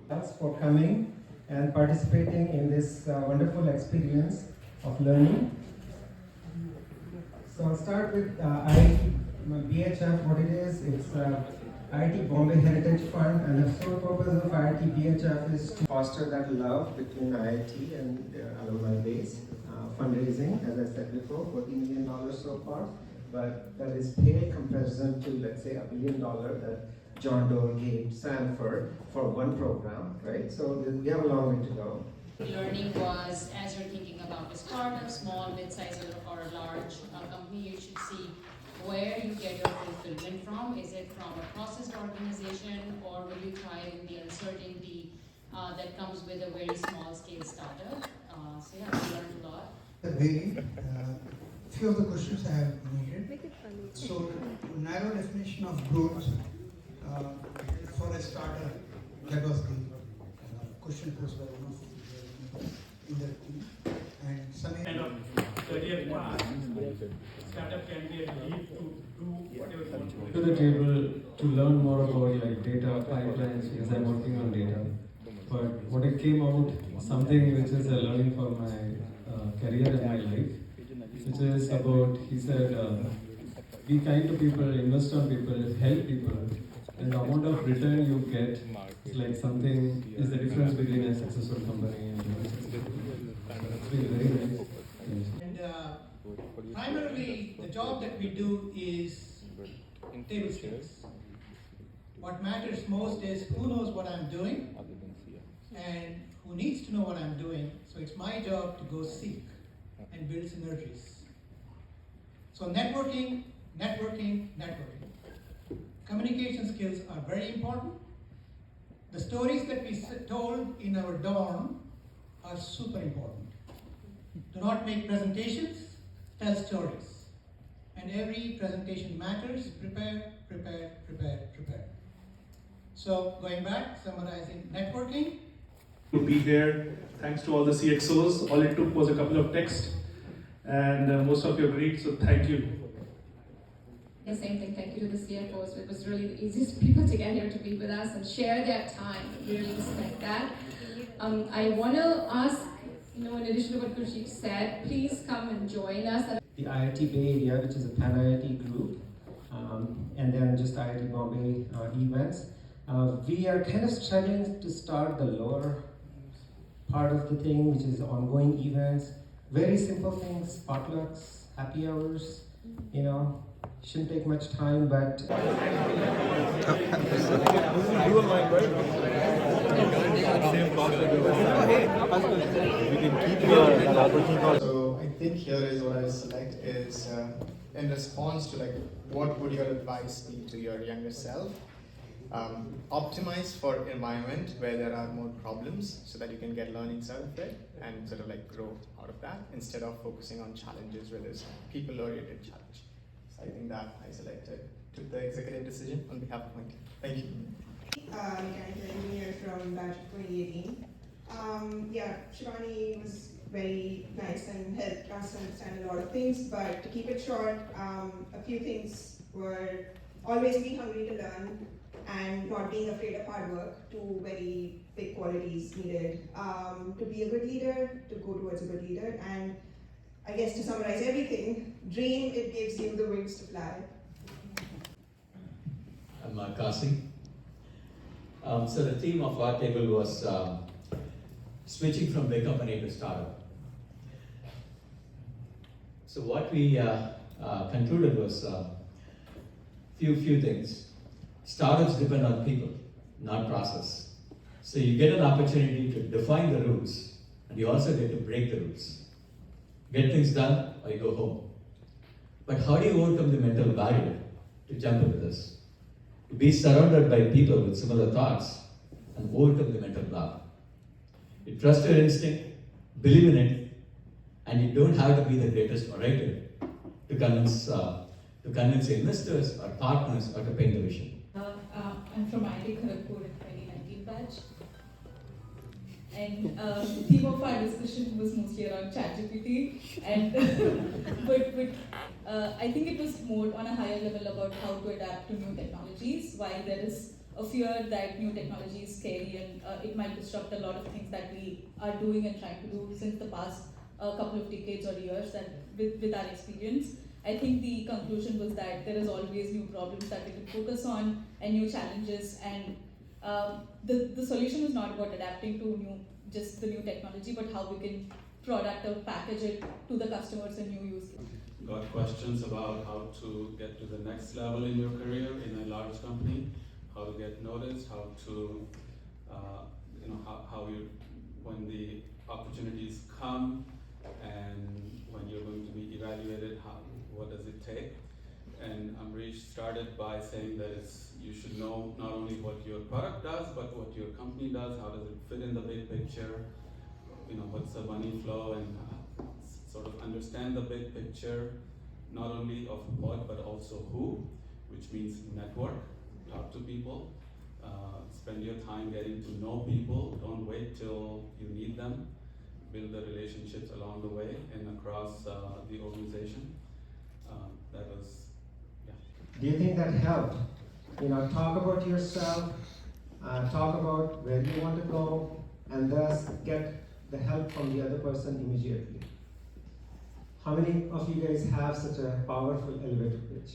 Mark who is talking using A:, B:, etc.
A: Thanks for coming and participating in this wonderful experience of learning. So I'll start with IIT BHF. What it is, it's IIT Bombay Heritage Fund, and the sole purpose of IIT BHF is to foster that love between IIT and alumni base. Fundraising, as I said before, $14 million so far, but that is pale comparison to, let's say, $1 billion that John Doe gave Sanford for one program, right? So we have a long way to go.
B: Learning was, as you're thinking about a startup, small, mid-sized, or a large company, you should see where you get your fulfillment from. Is it from a processed organization, or will you thrive in the uncertainty that comes with a very small scale startup? So yeah, we learned a lot.
C: Few of the questions I have needed. So, narrow definition of growth for a startup, that was the question posed by one of in the team. And some
D: kind of career path, startup can be a lead to do whatever you want
E: to the table to learn more about like data pipelines, because I'm working on data. But what it came out, something which is a learning for my career and my life, which is about, he said, be kind to people, invest on people, help people, and the amount of return you get is like something, is the difference between a successful company and a successful company. It's been very nice.
F: And primarily, the job that we do is table stakes. What matters most is who knows what I'm doing and who needs to know what I'm doing. So it's my job to go seek and build synergies. So networking. Communication skills are very important. The stories that we told in our dorm are super important. Do not make presentations, tell stories. And every presentation matters. Prepare. So going back, summarizing networking.
D: to be here. Thanks to all the CXOs. All it took was a couple of texts, and most of you agreed, so thank you.
G: The same thing, thank you to the CFOs. It was really the easiest people to get here to be with us and share their time. Really respect that. I want to ask, in addition to what Khursheed said, please come and join us.
A: The IIT Bay Area, which is a pan-IIT group, and then just IIT Bombay events. We are kind of struggling to start the lower part of the thing, which is ongoing events. Very simple things, potlucks, happy hours, shouldn't take much time, but...
H: So I think here is what I select is in response to what would your advice be to your younger self? Optimize for environment where there are more problems so that you can get learnings out of it and sort of grow out of that instead of focusing on challenges where there's people-oriented challenge. So I think that I selected, took the executive decision on behalf of my team. Thank you.
I: Mechanical engineer from batch of 2018. Shivani was very nice and helped us understand a lot of things, but to keep it short, a few things were always be hungry to learn and not being afraid of hard work, two very big qualities needed. To be a good leader, to go towards a good leader, and I guess to summarize everything, dream, it gives you the wings to fly.
J: I'm Kasi. So the theme of our table was switching from big company to startup. So what we concluded was few things. Startups depend on people, not process. So you get an opportunity to define the rules, and you also get to break the rules. Get things done, or you go home. But how do you overcome the mental barrier to jump into this? To be surrounded by people with similar thoughts and overcome the mental block. You trust your instinct, believe in it, and you don't have to be the greatest orator to convince your investors or partners or to paint the vision.
K: I'm from IIT Kharagpur in 2019 batch. And the theme of our discussion was mostly around ChatGPT, and but I think it was more on a higher level about how to adapt to new technologies. While there is a fear that new technology is scary and it might disrupt a lot of things that we are doing and trying to do since the past couple of decades or years, that with our experience. I think the conclusion was that there is always new problems that we can focus on and new challenges, and the solution is not about adapting to just the new technology, but how we can product or package it to the customers and new use cases.
L: Got questions about how to get to the next level in your career in a large company, how to get noticed, how to, how you, when the opportunities come and when you're going to be evaluated, what does it take? And Amrish started by saying that you should know not only what your product does, but what your company does, how does it fit in the big picture, what's the money flow, and sort of understand the big picture, not only of what, but also who, which means network, talk to people, spend your time getting to know people, don't wait till you need them, build the relationships along the way and across the organization. That was, yeah.
A: Do you think that helped? Talk about yourself, talk about where you want to go, and thus get the help from the other person immediately. How many of you guys have such a powerful elevator pitch?